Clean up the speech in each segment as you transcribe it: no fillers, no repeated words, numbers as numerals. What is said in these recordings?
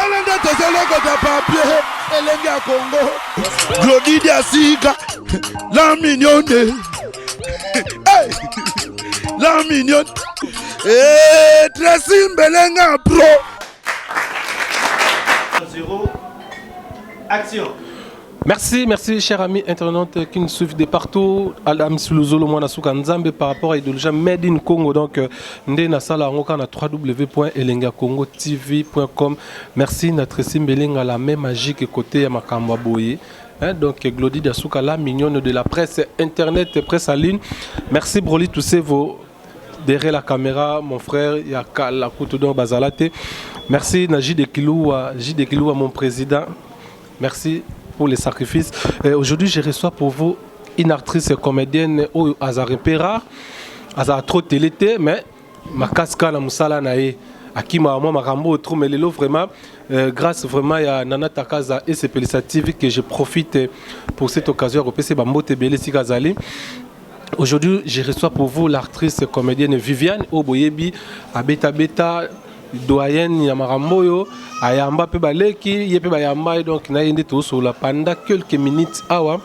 Talenda tozeloko de papier, Elenga Congo, Glodidia Sika, la mignonne, hey, la mignonne, et Tressim Belenga Pro. 0, action. Merci, merci chers amis internautes qui nous suivent de partout. Adam Suluzolo Mwana Suka Nzambe par rapport à l'idéologie Made in Congo. Donc, Ndé na sala ngoka na www.elengakongotv.com. Merci notre Simbelinga la même magique côté à Makamba Boye. Donc, Glody Dasuka, la mignonne de la presse internet, presse en ligne. Merci Broly, tous ces vos derrière la caméra, mon frère Yaka la Koutodon Bazalate. Merci Naji de Kiloua, mon président. Merci pour les sacrifices. Aujourd'hui, je reçois pour vous une actrice comédienne au Azarepera, Azar trop télété, mais ma casca la musala nae, Akima moi marambo trop mais lelo vraiment grâce vraiment à Nana Takaza et ses pélicatives que je profite pour cette occasion à repasser Bambote Belesi Kazali. Aujourd'hui, je reçois pour vous l'actrice comédienne Viviane Oboyebi, Abeta Beta, doyenne Yamaramboyo, Ayamba Pebaleki, Yepe Bayamba, donc na yende tout sur la pendant quelques minutes. Awa,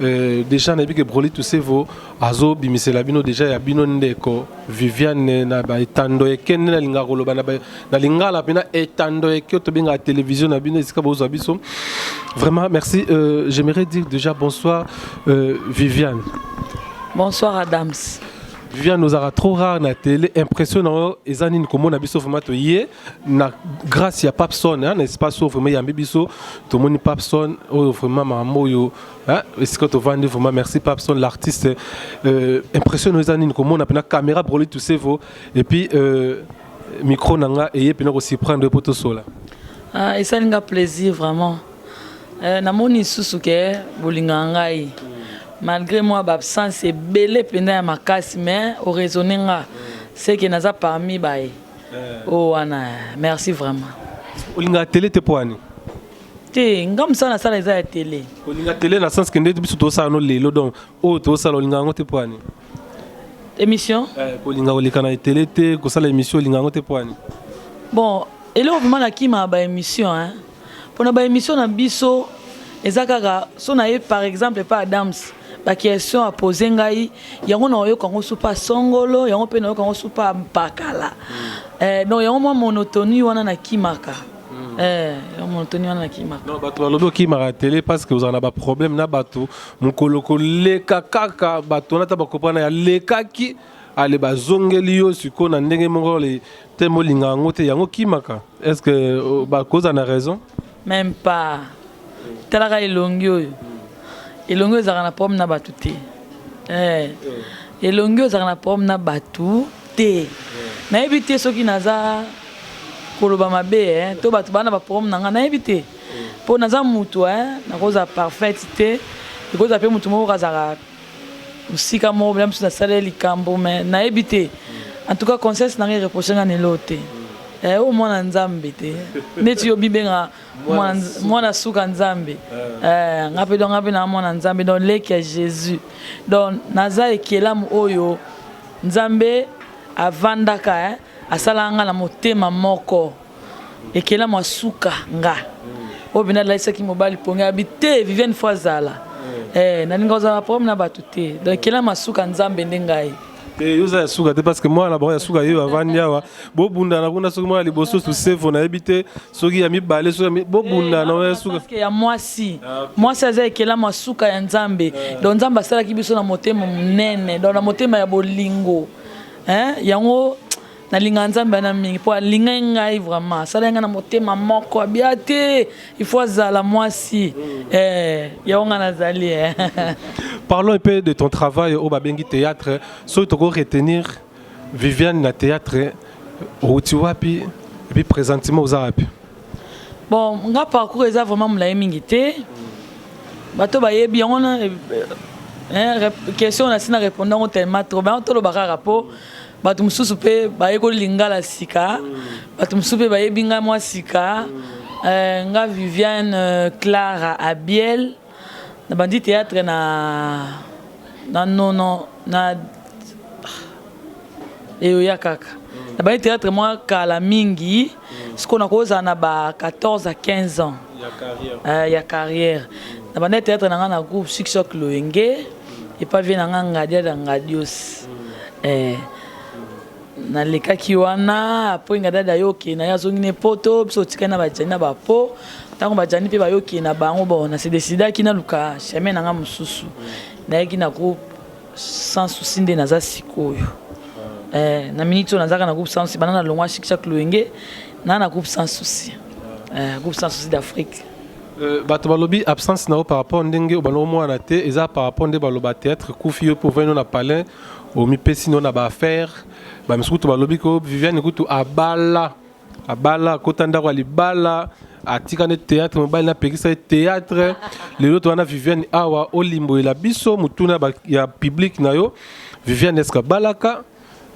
déjà na que Broly tous ces vos azo bimiselabino déjà ya bino ndeko Viviane na ba etando eken na linga koloba na linga la pena etando ekyo to binga télévision na bino esika bozo biso. Vraiment merci. J'aimerais dire déjà bonsoir Viviane. Bonsoir Adams. Viviane nous aura trop rare na télé impressionnant et anine comme on a biso vraiment to yé na grâce ya Papson n'est-ce pas so vraiment ya biso to moni Papson vraiment mambo yo hein est-ce que tu vends vraiment merci Papson l'artiste impressionnant les anine comme on a pena caméra Broly tout ces vos et puis micro nanga et puis aussi prendre pour tout cela et ça l'inga plaisir vraiment na moni susuke bolinga ngai. Malgré moi, l'absence c'est belé pendant ma casse, mais au raisonnement, c'est que nous a parmi baï. Oh Anna, merci vraiment. Olinga télé te poani. Té, ngam ça na sala eza télé. Olinga télé na sens que ndé biso to ça no lelo donc oh to ça olinga ngote poani. Émission? Olinga olika na télé te ko sala émission olinga ngote poani. Bon, et là vraiment na kima ba émission hein. Pour na ba émission na biso ezakaka so na par exemple pas Adams. La question à poser ngai yango na oyo kango supa songolo yango pe na oyo kango supa mpakala donc yango mo monotonie wana na kimaka monotonie wana na kimaka non bato balobi kimaka télé parce que vous en avez un problème na bato mukoloko leka kaka bato na ta bakopana ya lekaki ale bazongeli yo siko na ndenge moko le temo linga ngote yango kimaka est-ce que ba cause en a raison même pas talaka elongi elongi ezaka na problème na batu te elongi ezaka na problème na batu te nayebi te soki naza koloba mabe to batu bana ba problème nanga nayebi te mpo naza mutu nakoza parfaite te ekoza mpe mutu moko kazaka mosika moko bila mosusu nasala likambo me nayebi te en tout cas conscience nanga ereproche nga nelo te o mwana nzambe te neti yo bibenga mwana suka nzambe ngape donc ngape na mwana nzambe donc leki ya Jésus donc naza ekelamu oyo nzambe avandaka asala nga na motema moko ekelamu asuka nga o bina laisaki mobali ponga habité Viviane Fwazala na ninga oza problème na batu te donc ekelamu asuka nzambe ndengai yoza suka te parce que moi là-bas suka yo avandi awa bobunda na kuna soki moi liboso to save na ebité soki ya mibale soki bobunda na suka parce que ya mwasi aza ekela masuka ya nzambe donc nzambe asalaki biso na motema munene donc na motema ya bolingo yango nalinga nzambe na mingi po alinga ngai vraiment asala nga na motema moko abia te il faut azala mwasi yango nga nazali Parlons un peu de ton travail au Babengi Théâtre. Si tu veux retenir Viviane na théâtre, Routiwapi et puis présentement aux Arabes. Bon, mon parcours est vraiment moulay mingité. Bato bayebi on a question na sina répondant tellement trop bien to lo bakara po bato mususu pe bayeko lingala sika bato mususu pe bayebi nga moi sika nga Viviane Clara Abiel na bandi théâtre na eoya kaka na bandi théâtre moi kala mingi ce qu'on a causé na ba 14 à 15 ans il y a carrière na bande théâtre na groupe Succès Loenge et pas vient na ngadia da ngadios na leka kiwana po ngada da yoki na yazongi ne poto so tikana ba jana ba po tango ba jani pe ba yoki na bango bon na se décida ki na luka chemin na mususu na yaki na groupe sans souci de naza sikoyo na minute na zaka na groupe sans souci banana longwa Succès Loenge na groupe sans souci groupe sans souci d'Afrique bato balobi absence na par rapport ndenge obalo mwana te eza par rapport nde baloba théâtre kufi pour venir na palais au mipesi no na ba affaire ba misukutu balobi ko Viviane kutu abala kota ndako libala atika ne théâtre mobile na pekisa théâtre lelo to na Viviane awa olimbo ela biso mutuna ya public na yo Viviane eska balaka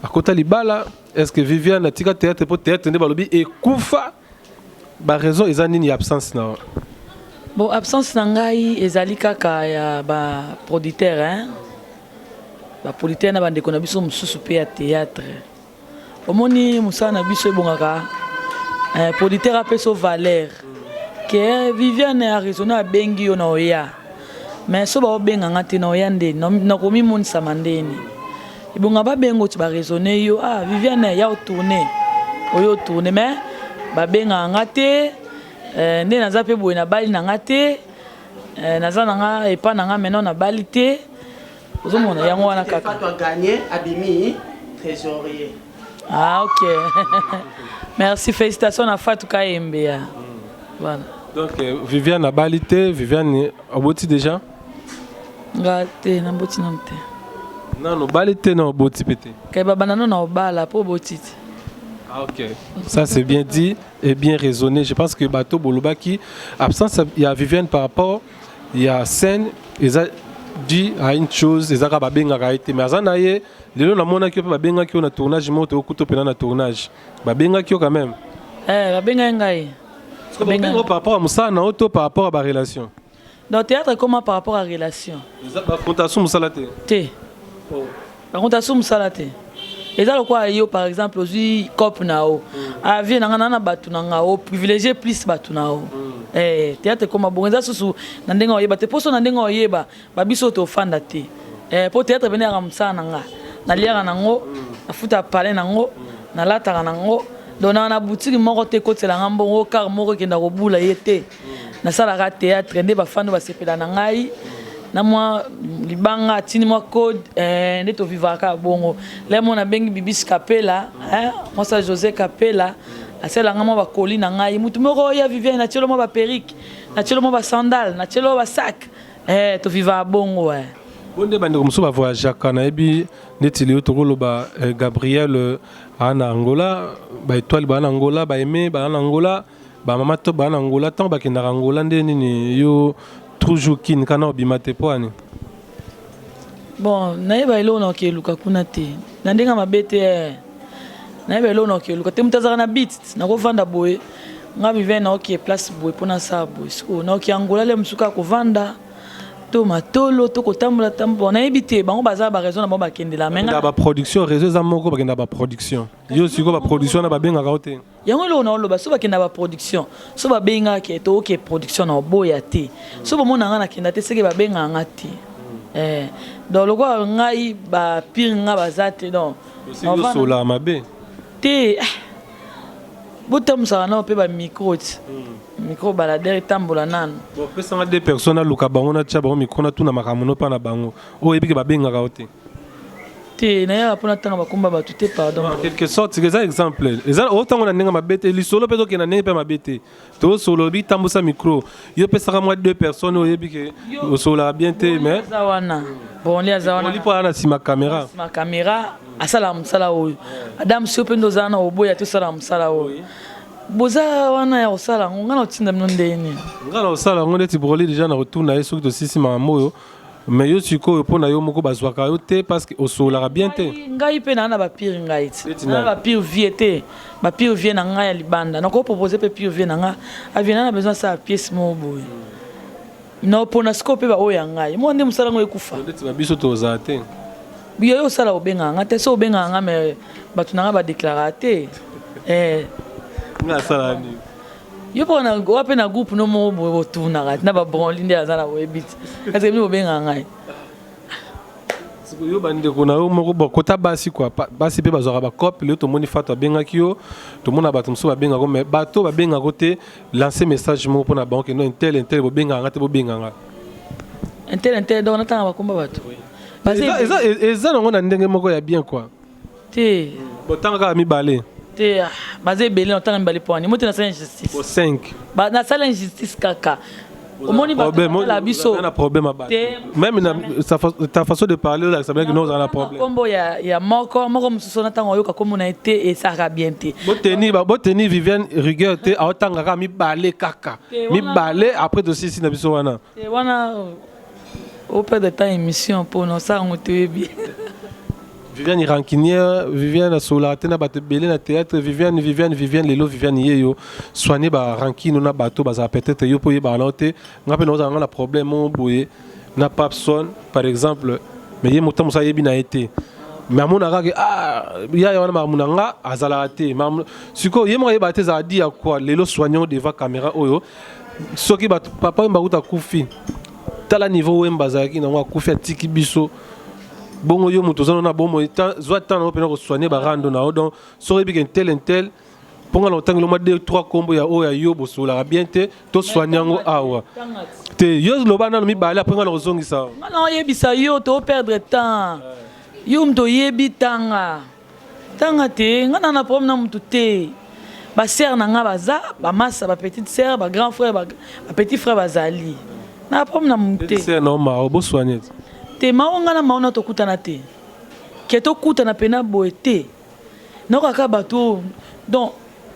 akota libala est-ce que Viviane atika théâtre pour théâtre nde balobi ekufa ba raison eza nini absence na bon absence na ngai ezali kaka ya ba producteur ba producteur na bande kona biso mususu pe ya théâtre omoni musana na biso ebongaka producteur apeso valeur que Viviane a raisonné bengi yo na oya mais so ba benga ngati na oya nde na komi monisa mandeni ibonga ba bengo ti ba raisonner yo Viviane ya tourner oyo tourner mais ba benga ngate nde naza pe boye na bali na ngate naza nanga epa nanga maintenant na bali te ozomona yango wana kaka tu as gagné abimi trésorier ok merci félicitations na Fatou Kayembe voilà donc Viviane a bali te Viviane oboti déjà ngate na boti na mte non bali te na oboti pete kay baba nano na obala po boti te. Ok, ça c'est bien dit et bien raisonné. Je pense que Bato Bolobaki, absence, il y a Viviane par rapport, il y a scène, ils ont dit à une chose, ils ont dit à été. Mais à Zanaye, les gens ont dit que on a tournage, ils ont dit que on a tournage. Babenga qui quand même. Babenga ngai. Par rapport à Moussa, on a auto par rapport à la relation. Dans le théâtre, comment par rapport à la relation? La confrontation Moussa la té. La confrontation Moussa la té. Et ça, quoi, yo par exemple, aussi cop nao, avion nangana batu nangao, privilégié plus batu nao. Théâtre comme bon, ça sous nandenga oyeba, te poso nandenga oyeba, babiso to fanda te. Pour théâtre venir à Moussa nanga, na liara nango, na futa palais nango, na lata nango, dona na boutique moko te kote la ngambo, o car moko kenda robula yete. Na sala ra théâtre, nde ba fando ba sepela nangai. Na moi libanga tini moi code neto vivaka bongo le mona bengi bibis Capella moi ça José Capella asela ngama ba koli na ngai mutu moko ya Viviane na tshelo mo ba perruque na tshelo mo ba sandal na tshelo ba sac to viva bongo bonde bande comme ça ba voyager kana ebi neti leo to koloba Gabriel ana Angola ba étoile ba na Angola ba aimé ba na Angola ba mama to ba na Angola tant ba kenda Angola nde nini yo toujours kin kana obimate poani bon naeba ilo na ke luka kuna te na ndenga mabete naeba ilo na ke luka te mutazaka na beat na ko vanda boy nga bive na ok place boy pona sa boy so na ok Angola le musuka ko vanda to matolo to ko tambola tambo na ebite bango baza ba raison na ba kendela menga ba production réseau za moko ba kenda ba production yo siko ba production na ba benga ka te yango lo na lo ba so ba kenda ba production so ba benga ke to ok production na boya te so ba mona nga na kenda te seke ba benga nga te donc le quoi ngai ba pire nga bazate donc on va sur la mabe te botam ça na pe ba micro micro baladere tambola nan bon pesa nga deux personnes luka bango na tcha bango micro na tuna makamono pa na bango o ebiki ba benga ka te te na ya pona tanga bakumba ba tout pardon en quelque sorte c'est ça exemple les autant on a nenga mabete li solo pe to ke na nenga pe mabete to solo bi tambosa micro yo pesa ka moi deux personnes o ebiki o solo bien te mais zawana bon les zawana li pa na si ma caméra asala msala oyo adam sope ndo zana oboya to sala msala oyo boza wana ya osala ngana otinda mnondeni ngana osala ngone ti broli déjà na retour na yesu to sisi mamoyo mais yo siko pona yo moko bazwaka yo te parce que osola bien te ngai pe na ba pire ngai ti na ba pire vie te ba pire vie na ngai ya libanda na ko proposer pe pire vie na nga aviena na besoin ça pièce mo boy no pona scope ba oya ngai mo ndi musala ngo ekufa ndeti ba biso to za te biyo yo sala obenga nga te so obenga nga mais batu na ba déclarer te nga sala ni yo pona wape na groupe no mo bo tuna na ba bon linde azana webit parce que mi obenga ngai yo bande ko na mo ko kota basi quoi basi pe bazora ba cop le to moni fato benga kio to mona bato mso ba benga ko mais bato ba benga côté lancer message mo pona banque non intel bo benga ngate bo benga nga intel donc na tanga ba komba bato eza nango na ndenge moko ya bien quoi te botanga ka mi balé te baze belé on tanga mi balé poni mo te na sa injustice au 5 ba na sa injustice kaka omoni ba la biso na problème ba même ta façon de parler là ça veut dire que nous on a problème kombo ya moko mususu na tanga yoka komo na été et ça ra bien te boteni Viviane rigueur te a tanga ka mi balé kaka mi balé après aussi si na biso wana te wana au père de temps émission pour nous ça on te bien Viviane rancunière Viviane solarité na bato belé na théâtre Viviane lelo Viviane yeyo soigner ba rancune na bato baza peut-être yo poye ba noté ngape nous avons un problème mon boye na papson par exemple mais yé motam ça yebi na été mais amona ka ya wana mamuna nga azala te mam siko yé mo yeba te za di quoi lelo soignant devant caméra oyo soki bato papa mbakuta kufi tala niveau wemba zaki na wa kufi atiki biso bongo yo muto zana na bomo zwa tana opena ko soigner ba rando na donc so rebi intel ponga longtemps le mois 2-3 combo ya o ya yo bosola bien te to soigner ngo awa te yo lo bana mi bala après nga rozongisa non yebisa yo to perdre temps yo mto yebi tanga te nga na problème na mtu te ba sœur na nga baza ba massa ba petite sœur ba grand frère ba petit frère bazali na problème na mtu c'est normal bo soigner te maonga na maona to kutana te ke to kutana pena boete no kaka bato donc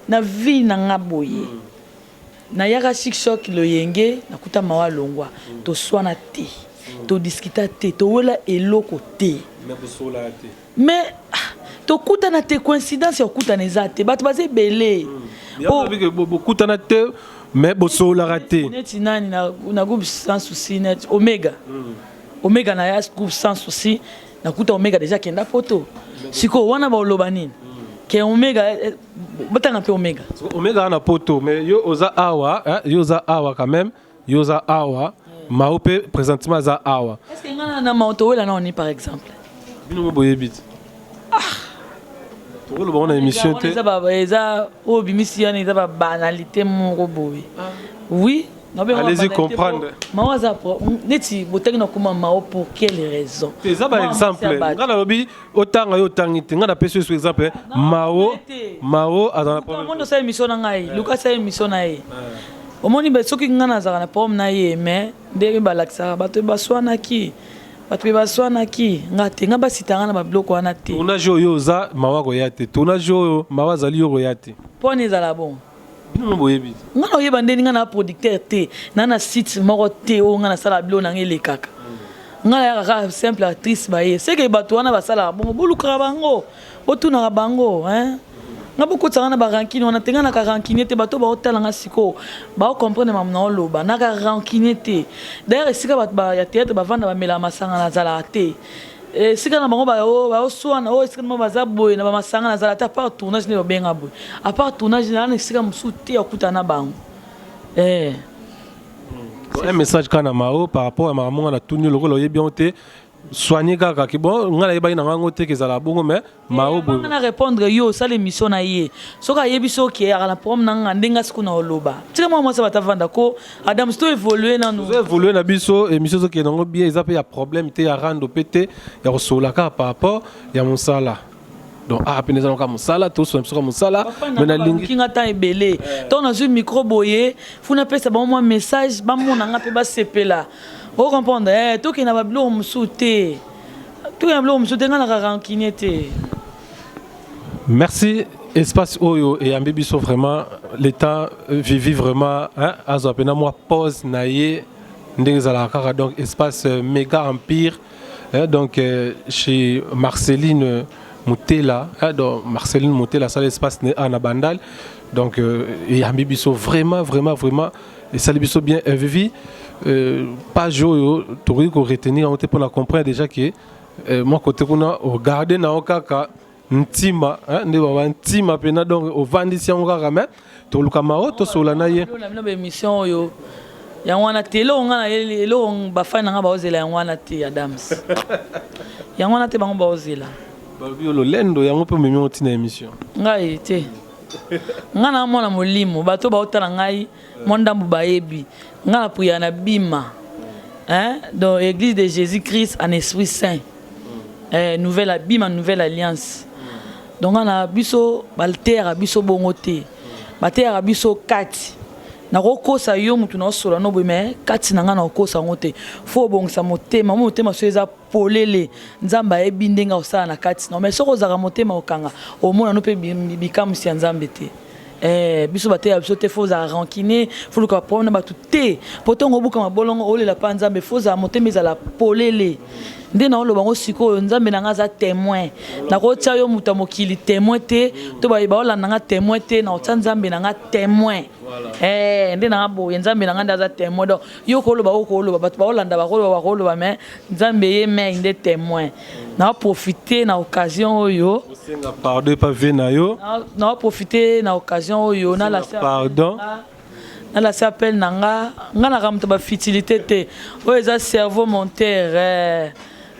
na vie na nga boye na yaka chic lo yenge na kuta mawa longwa to swana te to discuta te to wela eloko te mais to kutana te coïncidence ya kutana ezate bato baze belé bo kutana te mais bo sola raté net nani na groupe sans souci net Omega Omega na ya groupe sans souci na kuta Omega déjà kenda photo siko wana ba lobanine ke Omega batanga pe Omega na poto mais yo oza awa quand même yo za awa maope présentement za awa est-ce que ngana na maoto wela na oni par exemple bino mo boyebit to lo bona émission te eza o bimisi yana eza ba banalité moko boye oui. Allez-y comprendre. Mawaza pour neti boteng na kuma mao pour quelle raison? C'est ça par exemple. Ngana lobi otanga yo tangite ngana pese sur exemple mao azana problème. Mondo sa émission na ngai, Lucas sa émission na ye. Omoni be soki ngana za na problème na ye mais ndenge balakisa bato baswana ki. Bato baswana ki ngate ngaba sitanga na ba bloko wana te. Tuna jo yo za mawa ko yate. Tuna jo mawa zali yo ko yate. Pone za la bon. Nga na yeba ndeni nga na producteur te na site moko te o nga na sala bilo na ngele kaka nga ya ka simple actrice ba ye c'est que bato wana ba sala bongo boluka bango otuna bango hein nga beaucoup tsana ba rankine wana tenga na ka rankine te bato ba otala nga siko ba comprendre mam na loba na ka rankine te d'ailleurs sika bato ba ya théâtre ba vanda ba mela masanga na zala te sika na bango ba oswana o sika mo baza boye na ba masanga na zala ta part tournage ne ba benga boye à part tournage na sika musu te akuta na bango un message kana mao par rapport à maman na tuni lokolo yebi onte soigner kaka ki bon ngala yeba ina ngango te kezala bongo mais mao boye na répondre yo ça l'émission na ye soka yebi so ki ala prom na ndenga siku na oloba tika moi ça va ta vanda ko adam sto évoluer na nous évoluer na biso émission so ki nango bien ezapé ya problème te ya rando pété ya kosola ka par rapport ya monsala donc peneza ka monsala to so ka monsala mais na lingi kinga ta ebele to na zu micro boye funa pesa ba moi message ba mona nga pe ba sepela o comprendre to ki na ba blo msute to ya blo msute nga na rancune te. Merci espace oyo et ambibiso vraiment l'état vivi vraiment hein azo pena moi pause na ye ndenge zala kaka donc espace méga empire donc chez Marceline Moutela donc Marceline Moutela ça l'espace na Bandal donc et ambibiso vraiment et ça biso bien vivi pas joyo tori ko retenir on te pour comprendre déjà que moi côté kuna regarder na okaka ntima ne baba ntima pena donc au vandisi ngaka mais toluka mao to solana ye na ba émission yo ya wana telo ngana elo ba fana nga ba ozela ya wana te Adams ya wana te bango ba ozela ba biolo lendo yango pe memi otina émission ngai te ngana mona molimo bato ba otala ngai mondambu bayebi ngana puya na bima dans l'église de Jésus-Christ en Esprit Saint nouvelle bima nouvelle alliance donc on a biso baltera biso bongote batera biso kati na kokosa yo mutu na sola no bime kati na nga na kokosa ngote fo bongisa motema motema so eza polele nzamba ebindenga osala na kati no mais soko zaka motema okanga omona no pe bikamusi nzambe te biso batera biso te fo za ranciner fo luka prendre batu te potongo buka mabolongo olela pa nzambe fo za motema eza la polele nde na oloba ngo siko nzambe na nga za témoin na ko tia yo muta mokili témoin te to ba olanda nga témoin te na otsa nzambe na nga témoin nde na bo nzambe na nga ndaza témoin donc yo ko loba batu ba olanda ba koloba mais nzambe ye mais nde témoin na profiter na occasion oyo senga pardon pas vena yo na profiter na occasion oyo na la pardon na la s'appelle nanga na ramta ba futilité te o eza cerveau monteur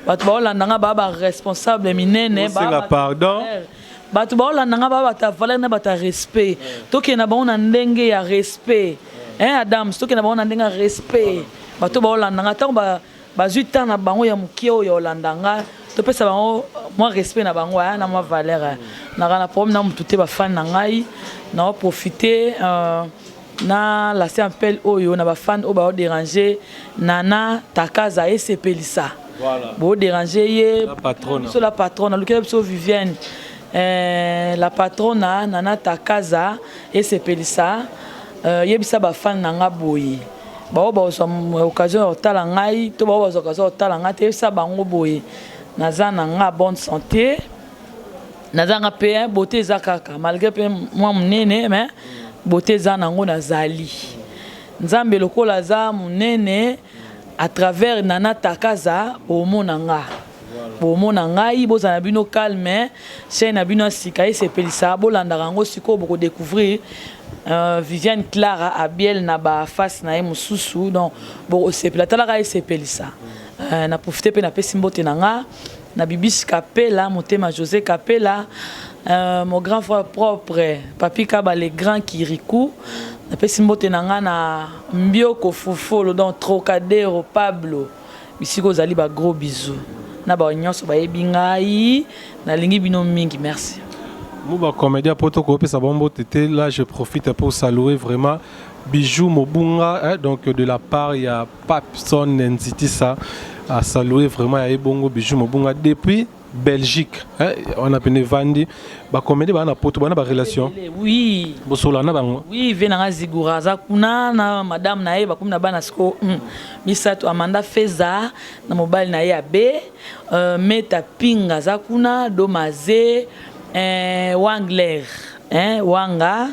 batu ba olanda nga ba responsable minene ba pardon batu ba olanda nga ba ta valeur na ba ta respect toke na ba ona ndenge ya respect Adam toke na ba ona ndenge ya respect batu ba olanda nga tango ba 8 ans na bango ya mukio ya olanda nga to pesa bango moi respect na bango na moi valeur na problème na mutu te ba fan na ngai na profiter na la s'appelle oyo na ba fan o ba déranger nana takaza esepelisa voilà bo déranger ye la patronne so la patronne luka so Vivienne la patronne nana takaza esepelisa yebisa ba fan na nga boye ba so occasion otala ngai to ba so occasion otala nga te sa bango boye naza na nga bonne santé naza nga pe beauté zakaka malgré pe moi munene mais beauté za nango nazali nzambe lokola za munene à travers nana takaza omona nga bomona ngai bozana bino calme chaîne na bino sika esepelisa bolanda rango siko boko découvrir Viviane Clara Abiel na ba face na mususu donc boko sepela talaka esepelisa na profiter pe na pesi mbote nanga na Bibis Capella motema José Capella mon grand frère propre Papi Kaba le grand Kirikou na pesi mbote nanga na Mbioko Fufolo donc Trocadéro Pablo bisiko zali ba gros bisous na ba nyonso ba ebingai na lingi bino mingi merci Mouba comédien poto ko pesa bombo tété là je profite pour saluer vraiment Bijou Mobunga donc de la part il y a Papson Nzitisa à saluer vraiment ya ebongo Bijou Mobunga depuis Belgique on a peine vandi ba comédie ba na poto ba na ba relation oui bosola na bango oui venanga zigura za kuna na madame na ye ba kumna bana sko misato Amanda Feza na mobile na ye abe meta pinga za kuna domaze Wangler Wanga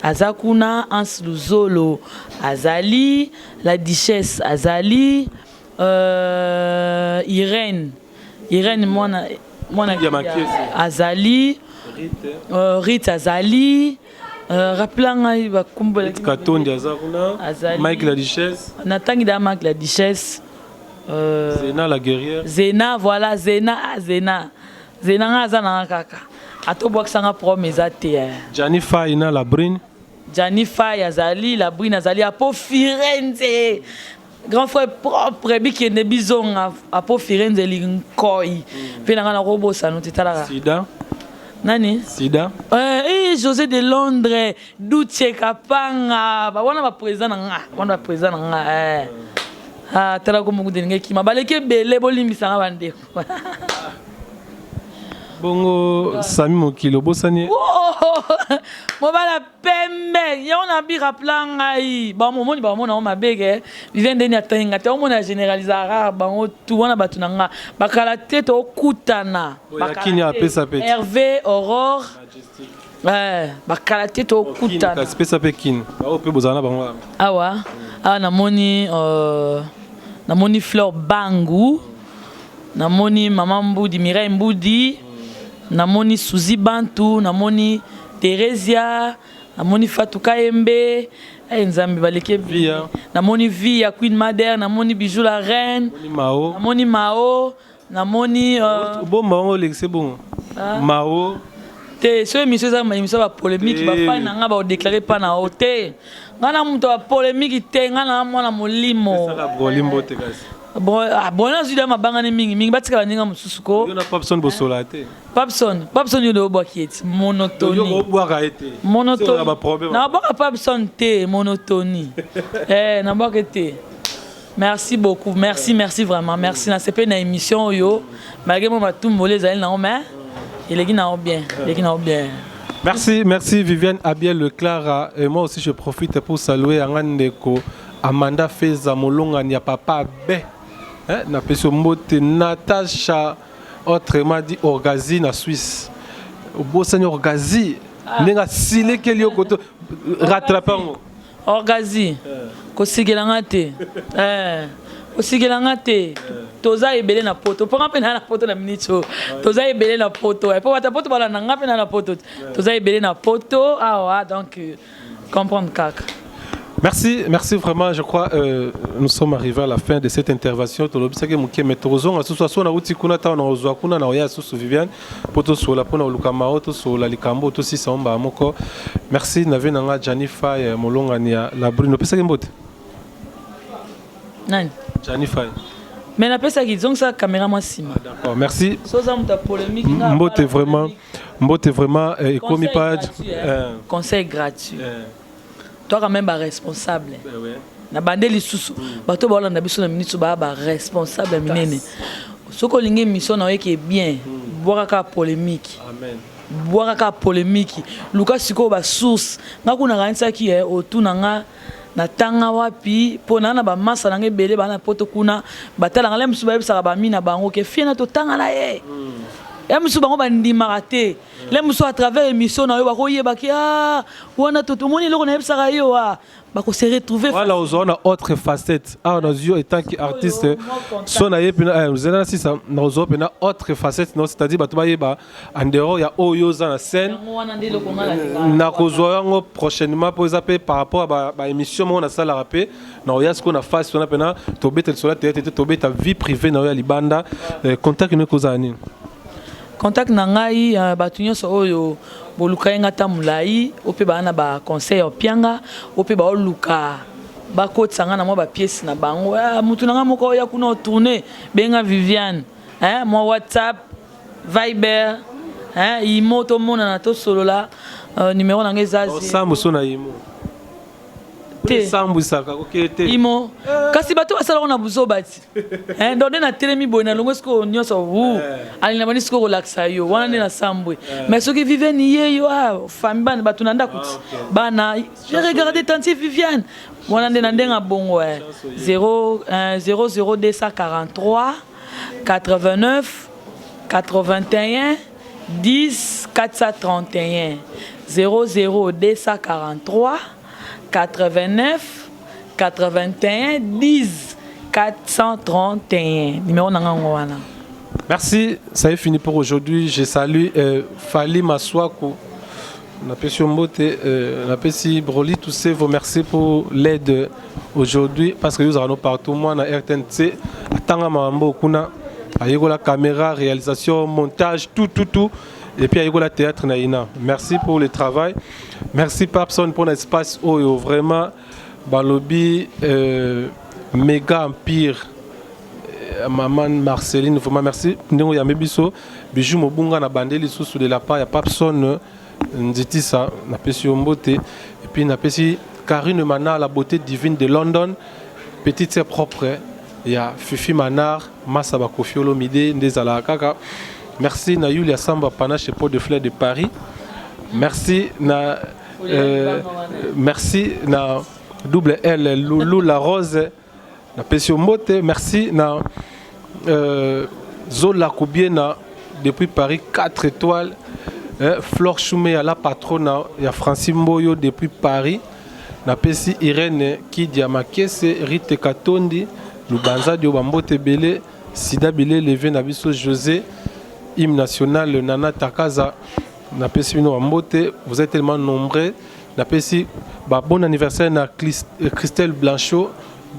Azakuna Ans Luzolo Azali la Duchesse Azali Irène mona Azali Rit Azali rappelanga ba kumbola Katondi Azakuna Mike la Duchesse natangi da Mike la Duchesse Zena la guerrière Zena voilà Zena nga zana kaka atobwakisanga promesse ate Janifa ina la brine Janifa yazali la brine azali apo Firenze grand frère propre biki ne bizonga apo Firenze linkoi pe nanga na robosa no tetala Sida nani Sida José de Londres Duce Kapanga ba wana ba président nga tala ko mugu delinge kima baleke bele bolimbisa nga bande bongo Sami Mokilo bosani mobala pembe yona bi raplanga yi ba momoni ba mona ma bege vivende ni atenga te omona généralisera ba tu wana batunanga bakala tete okutana bakini apesa pete Hervé Aurore bakala tete okutana ka spesa pekin ba ope bozana bango awa namoni Fleur Bangu namoni Maman Mbudi Mireille Mbudi namoni Suzy Bantu namoni Teresia namoni Fatou Kayembe nzambe baleke Via. namoni Via Queen Mother namoni Bijou la reine Mao. namoni Mao namoni Bon Mao c'est bon. Mao. te so émission ça émission ba polémique ba fa na nga ba déclarer pas na hote ngana muto ba polémique te ngana mwana molimo Ça la bolimbo te kasi. bon bona zida mabanga ne mingi batika baninga mususuko Yo na Papson bosola te. Papson yo do bokiet monotonie Yo boaka été. monotonie ba problème. na boka Papson te monotonie na boka te. Merci beaucoup, merci vraiment, merci. Na c'est une émission yo malgré moi tout molé zali na mais il est bien. Merci Viviane Abiel Leclara. Et moi aussi je profite pour saluer Angandeko Amanda Feza Molonga Nia Papa B. Na peso mbote Natacha autrement dit Orgazi na Suisse. Au beau seigneur Orgazi. Nenga sile kelio koto rattrapango. Orgazi. Kosigelanga te. Kosigelanga te. Toza ebele na poto. Pour rappeler na poto na minute. Toza ebele na poto. Et pour ta poto bala na ngape na poto. Toza ebele na poto. Ah donc comprendre kaka. Merci vraiment. Je crois nous sommes arrivés à la fin de cette intervention. Tolobisake muke metrozon association na uti kuna ta na ozwa kuna na oya susu Viviane poto sola pona lukamao to sola likambo to si samba moko. Merci nave nanga Janifa Molonga nia la Bruno pesake mbote. Nani? Janifa. Mais la personne qui ont sa caméra moi si. D'accord, merci. Soza muta polémique. Mbote vraiment et commis page. Conseil gratuit. Toi quand même responsable. Na bandeli susu. Bato ba na biso na minute ba responsable minene. Soko lingi mission na yeke bien. Boka ka polémique. Amen. Boka ka polémique. Luka siko ba source. Ngakuna kanisa ki otuna nga na tanga wapi pona na ba masa na ngebele bana poto kuna batala ngale musu ba bisaka ba mina bango ke fiena to tanga na ye. Ya musu bango bandima raté. Les musu à travers émission na yo ba koyeba ki wana to moni loko na bisaka yo ba ko se retrouver. Voilà on a autre facette. On a eu étant qu'artiste son na yepina nous allons si ça na ozopena autre facette non c'est-à-dire ba to ba yeba en dehors ya oyo za na scène. Na kozwa yango prochainement pour zapper par rapport à émission on a ça la rapper na oya ce qu'on a fait on a pena to betel sur la tête to beta vie privée na ya libanda contact ne kozani. Contact na ngai batu nyonso oyo boluka yenga ta mulai ope ba na ba conseil opianga ope ba oluka ba kotsanga na mo ba pièce na bango mutu na nga moko ya kuna tourner benga Viviane mo WhatsApp Viber imo to mona na to solola numéro na ngai zazi sambu sona imo sambu saka okete imo kasi bato basala na buzo bati ndode na telemi boy na longo sko nyoso ali na banisko relaxa yo wana ne na sambwe mais ce qui vivait ni yo fami bana bato na ndakuti bana j'ai regardé tante Viviane wana ne na ndenga bongo 00243 89 81 10 431 00243 89 81 10 431 numéro nangwana. Merci, ça est fini pour aujourd'hui. Je salue Fali Maswaku. Napesi Mbote, Napesi Broli, tous ces vous merci pour l'aide aujourd'hui parce que nous avons partout moi na RTNC atanga mambo kuna ayego la caméra, réalisation, montage, tout et puis ayego la théâtre na ina. Merci pour le travail. Merci Papson pour l'espace où vraiment balobi méga empire maman Marceline vraiment merci ndingo ya mebiso bijou mobunga na bandeli sous de la part ya Papson nditi ça na pesi Mbote et puis na pesi Karine Manard la beauté divine de London petite sœur propre ya Fifi Manard Massa Bakofiolo Mide ndezala kaka merci na Yulia Samba Panache Pot de Fleurs de Paris merci na merci na double L Loulou la Rose na Pesio Mbote merci na Zola Koubiena depuis Paris 4 étoiles Flore Choumé à la patronne ya Francine Mboyo depuis Paris na Pesi Irène Kidia Makese Rite Katondi Lubanza Dio Bambote Belé Sida Belé Levé Nabiso José hymne national Nana Takaza na Pesi Mbote vous êtes tellement nombreux Napesi bon anniversaire na Christelle Blanchot.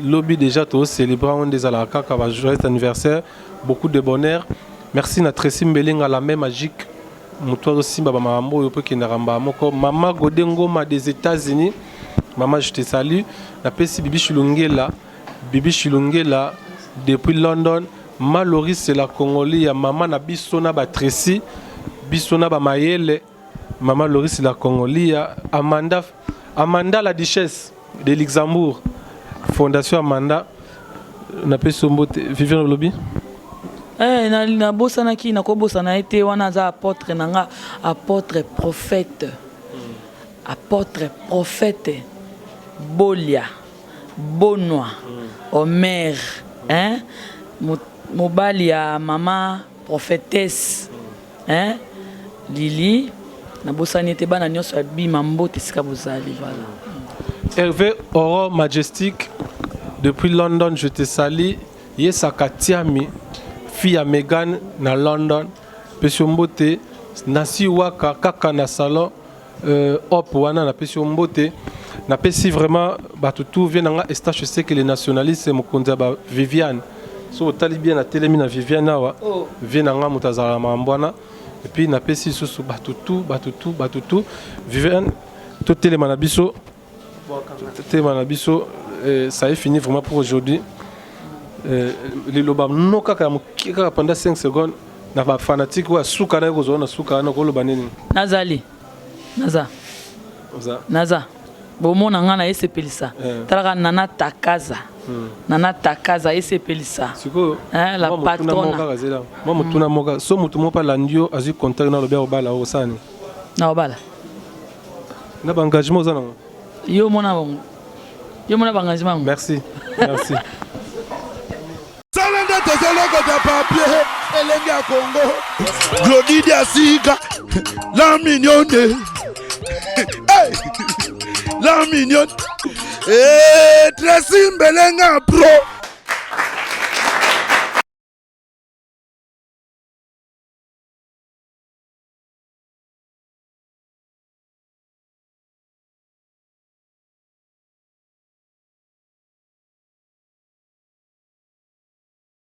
Lobby déjà tous célébrant des alaka qui va joyeux anniversaire. Beaucoup de bonheur. Merci na Tracy Mbelinga la même magique. Moutoir aussi baba mambo yopo ki naramba moko Mama Godengoma des États-Unis. Maman je te salue. Napesi Bibi Chilungela depuis London. Maloris c'est la Congolais ya maman na bisona ba Tracy bisona ba Mayele. Maman Loris c'est la Congolais ya Amanda la Duchesse de Luxembourg. Fondation Amanda na pesombote Vivian Lobby na bosana ki na ko bosana été wana za apôtre nanga apôtre prophète Bolia Bonnois Omer hein mobali ya maman prophétesse hein Lili na bosana été bana nyonso abi mambote sika bozali voilà. Hervé Oro Majestic depuis London, je te salue. Yesa Katiami, fille à Megan na London. Pesiombote, Nasi Waka, Kaka na salon, Hop Wana na Pesiombote. Na Pesi vraiment, tout vient dans la je sais que les nationalistes, Mokonza Viviane. So, Talibien na Télémi na Viviane, vient dans la Moutazara Mambwana. Et puis, na Pesi sous Batutu. Viviane, tout Télémanabiso. Ça est fini vraiment pour aujourd'hui. Les lobam no kaka pendant 5 secondes na ba fanatique wa suka na gozo na suka na ko lobaneni Naza bomona ngana esepelisa talaka nana takaza esepelisa siko la patrona moi mutuna moka so mutumo pa landio azu contact na lobia obala osani na obala na ba engagement ozana yo mona bangazima. Merci. Salanda tozoloko de papier elengi ya Congo. Glodidi asika la mignonne. Hey! La mignonne. Tracy Mbelinga pro.